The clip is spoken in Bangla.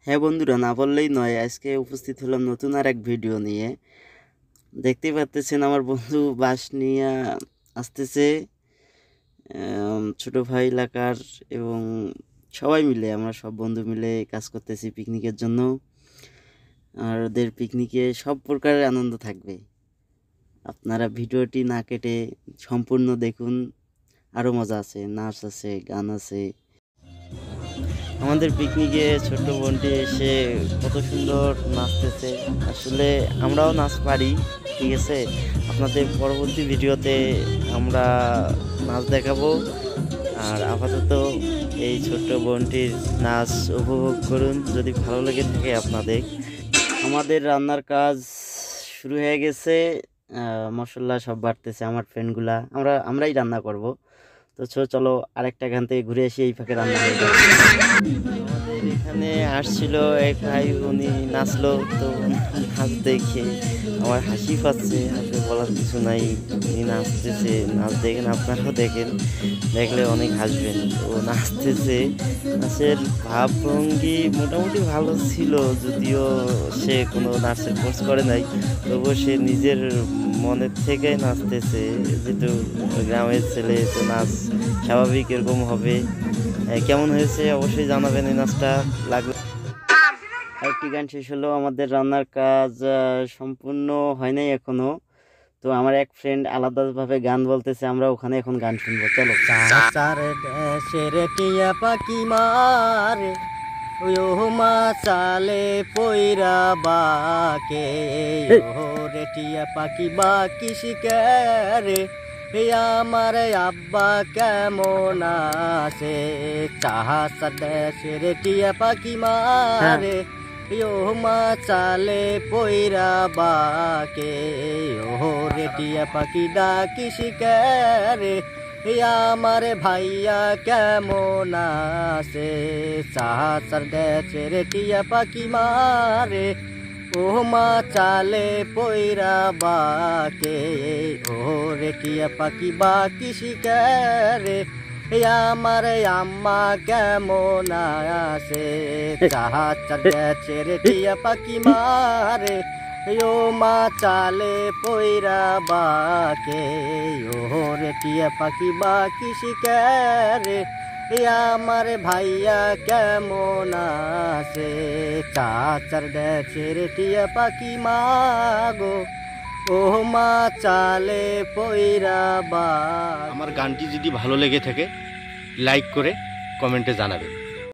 হ্যাঁ বন্ধুরা, না বললেই নয়, আজকে উপস্থিত হলাম নতুন আর এক ভিডিও নিয়ে। দেখতেই পাচ্ছেন আমার বন্ধু বাঁশ নিয়ে আসতেছে। ছোট ভাই এলাকার এবং সবাই মিলে, আমরা সব বন্ধু মিলে কাজ করতেছি পিকনিকের জন্য। আর ওদের পিকনিকে সব প্রকারের আনন্দ থাকবে। আপনারা ভিডিওটি না কেটে সম্পূর্ণ দেখুন, আরও মজা আছে, নাচ আছে, গান আছে। আমাদের পিকনিকে ছোট্ট বোনটি এসে কত সুন্দর নাচতেছে। আসলে আমরাও নাচ পারি, ঠিক আছে। আপনাদের পরবর্তী ভিডিওতে আমরা নাচ দেখাবো। আর আপাতত এই ছোট্ট বোনটির নাচ উপভোগ করুন, যদি ভালো লেগে থাকে আপনাদের। আমাদের রান্নার কাজ শুরু হয়ে গেছে। মশলা সব বাড়তেছে আমার ফ্রেন্ডগুলা, আমরাই রান্না করব। তো চলো আরেকটা গান থেকে ঘুরে আসি, এই ফাঁকে রান্না হয়ে যাবে। আমাদের এখানে আসছিল এক ভাই, উনি নাচলো। তো নাচ দেখে আমার হাসি পাচ্ছে, আসলে বলার কিছু নাই। উনি নাচতেছে, নাচ দেখেন, আপনারাও দেখেন, দেখলে অনেক হাসবেন। তো নাচতেছে, নাচের ভাবভঙ্গি মোটামুটি ভালো ছিল, যদিও সে কোনো নাচের কোর্স করে নাই, তবুও সে নিজের মনের থেকে নাচতেছে। যেহেতু গ্রামের ছেলে, তো নাচ স্বাভাবিক এরকম হবে। কেমন হয়েছে অবশ্যই জানাবেন এই নাচটা। লাগবে আরেকটি গান শেষ হলো। আমাদের রান্নার কাজ সম্পূর্ণ হয় নাই এখনো। তো আমার এক ফ্রেন্ড আলাদাভাবে গান বলতেছে, আমরা ওখানে এখন গান শুনবো, চলো। চাচার দেশের টিয়া পাখি মারে ও মা চালে পইরা বাকে ও রে টিয়া পাখি বাকি শিখে রে আমার আব্বা কেমন আছে। চাচার দেশের টিয়া পাখি মারে ও মা চালে পইরা বাকে ও রে টিয়া পাখি ডাকি শিখে রে আমার ভাইয়া কেমন আছে। চাচার দেশের টিয়া পাখি মারে ও মা চালে পইরা বাকে ও রে টিয়া পাখি বাকি শিখে রে আমার আম্মা কেমন আছে। চাচার দেশের টিয়া পাখি মারে ও মা চালে পইরা বাকে ও রে টিয়া পাখি বাকি শিখে রে আমার ভাইয়া কেমন আছে। চাচার দেশের টিয়া পাখি মাগো ও মা চালে পইরা বা। আমার গানটি যদি ভালো লেগে থাকে লাইক করে কমেন্টে জানাবেন।